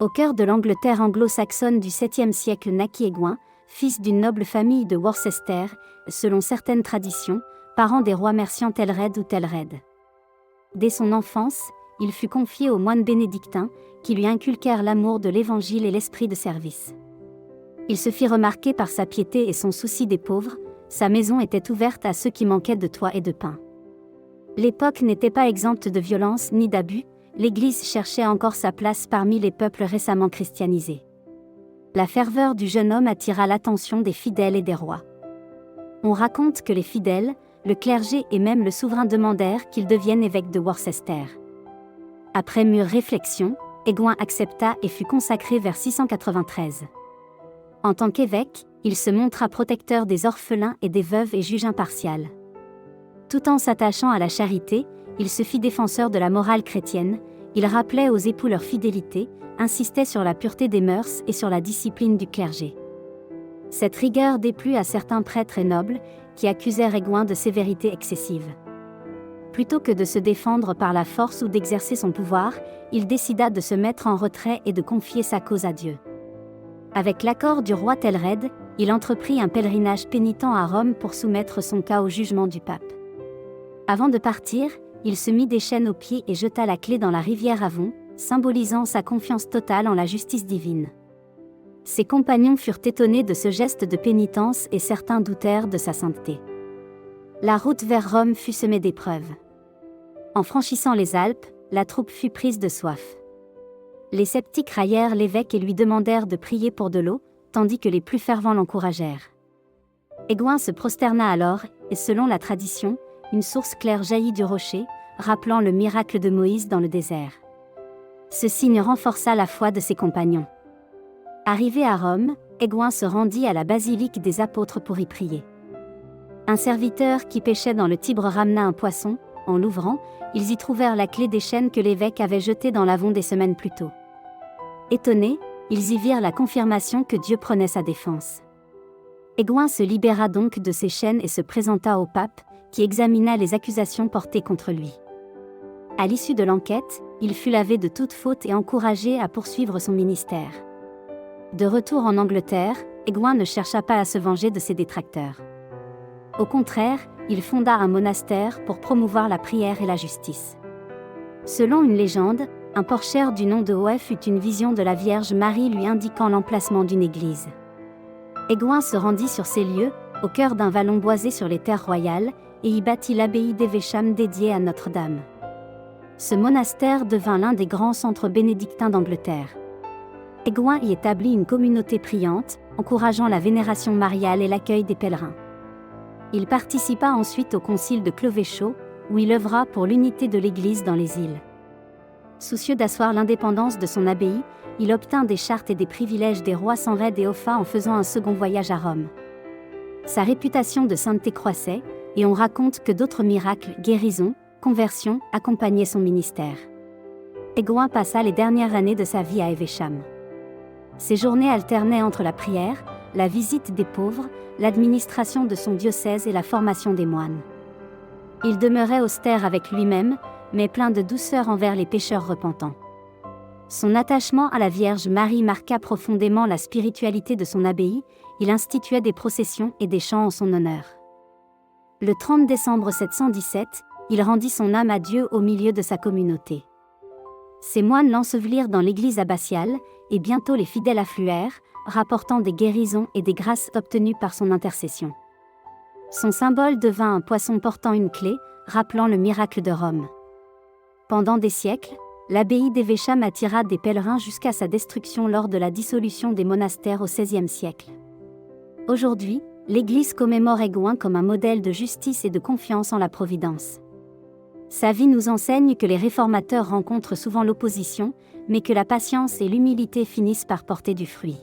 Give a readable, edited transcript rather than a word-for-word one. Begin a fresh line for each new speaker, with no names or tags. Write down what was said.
Au cœur de l'Angleterre anglo-saxonne du 7e siècle naquit Aigouin, fils d'une noble famille de Worcester, selon certaines traditions, parent des rois Mercian Telred ou Telred. Dès son enfance, il fut confié aux moines bénédictins, qui lui inculquèrent l'amour de l'Évangile et l'esprit de service. Il se fit remarquer par sa piété et son souci des pauvres, sa maison était ouverte à ceux qui manquaient de toit et de pain. L'époque n'était pas exempte de violence ni d'abus, l'Église cherchait encore sa place parmi les peuples récemment christianisés. La ferveur du jeune homme attira l'attention des fidèles et des rois. On raconte que les fidèles, le clergé et même le souverain demandèrent qu'il devienne évêque de Worcester. Après mûre réflexion, Aigouin accepta et fut consacré vers 693. En tant qu'évêque, il se montra protecteur des orphelins et des veuves et juge impartial. Tout en s'attachant à la charité, il se fit défenseur de la morale chrétienne, il rappelait aux époux leur fidélité, insistait sur la pureté des mœurs et sur la discipline du clergé. Cette rigueur déplut à certains prêtres et nobles, qui accusèrent Aigouin de sévérité excessive. Plutôt que de se défendre par la force ou d'exercer son pouvoir, il décida de se mettre en retrait et de confier sa cause à Dieu. Avec l'accord du roi Telred, il entreprit un pèlerinage pénitent à Rome pour soumettre son cas au jugement du pape. Avant de partir, il se mit des chaînes aux pieds et jeta la clé dans la rivière Avon, symbolisant sa confiance totale en la justice divine. Ses compagnons furent étonnés de ce geste de pénitence et certains doutèrent de sa sainteté. La route vers Rome fut semée d'épreuves. En franchissant les Alpes, la troupe fut prise de soif. Les sceptiques raillèrent l'évêque et lui demandèrent de prier pour de l'eau, tandis que les plus fervents l'encouragèrent. Aigouin se prosterna alors, et selon la tradition, une source claire jaillit du rocher, rappelant le miracle de Moïse dans le désert. Ce signe renforça la foi de ses compagnons. Arrivé à Rome, Aigouin se rendit à la basilique des apôtres pour y prier. Un serviteur qui pêchait dans le Tibre ramena un poisson. En l'ouvrant, ils y trouvèrent la clé des chaînes que l'évêque avait jetées dans l'Avon des semaines plus tôt. Étonnés, ils y virent la confirmation que Dieu prenait sa défense. Aigouin se libéra donc de ses chaînes et se présenta au pape, qui examina les accusations portées contre lui. À l'issue de l'enquête, il fut lavé de toute faute et encouragé à poursuivre son ministère. De retour en Angleterre, Aigouin ne chercha pas à se venger de ses détracteurs. Au contraire, il fonda un monastère pour promouvoir la prière et la justice. Selon une légende, un porcheur du nom de Oef eut une vision de la Vierge Marie lui indiquant l'emplacement d'une église. Aigouin se rendit sur ces lieux, au cœur d'un vallon boisé sur les terres royales, et y bâtit l'abbaye d'Evesham dédiée à Notre-Dame. Ce monastère devint l'un des grands centres bénédictins d'Angleterre. Aigouin y établit une communauté priante, encourageant la vénération mariale et l'accueil des pèlerins. Il participa ensuite au concile de Cloveshaw, où il œuvra pour l'unité de l'Église dans les îles. Soucieux d'asseoir l'indépendance de son abbaye, il obtint des chartes et des privilèges des rois Sanred et Offa en faisant un second voyage à Rome. Sa réputation de sainteté croissait, et on raconte que d'autres miracles, guérisons, conversions, accompagnaient son ministère. Aigouin passa les dernières années de sa vie à Evesham. Ses journées alternaient entre la prière, la visite des pauvres, l'administration de son diocèse et la formation des moines. Il demeurait austère avec lui-même, mais plein de douceur envers les pécheurs repentants. Son attachement à la Vierge Marie marqua profondément la spiritualité de son abbaye, il instituait des processions et des chants en son honneur. Le 30 décembre 717, il rendit son âme à Dieu au milieu de sa communauté. Ses moines l'ensevelirent dans l'église abbatiale, et bientôt les fidèles affluèrent, rapportant des guérisons et des grâces obtenues par son intercession. Son symbole devint un poisson portant une clé, rappelant le miracle de Rome. Pendant des siècles, l'abbaye d'Evesham attira des pèlerins jusqu'à sa destruction lors de la dissolution des monastères au XVIe siècle. Aujourd'hui, l'Église commémore Aigouin comme un modèle de justice et de confiance en la Providence. Sa vie nous enseigne que les réformateurs rencontrent souvent l'opposition, mais que la patience et l'humilité finissent par porter du fruit.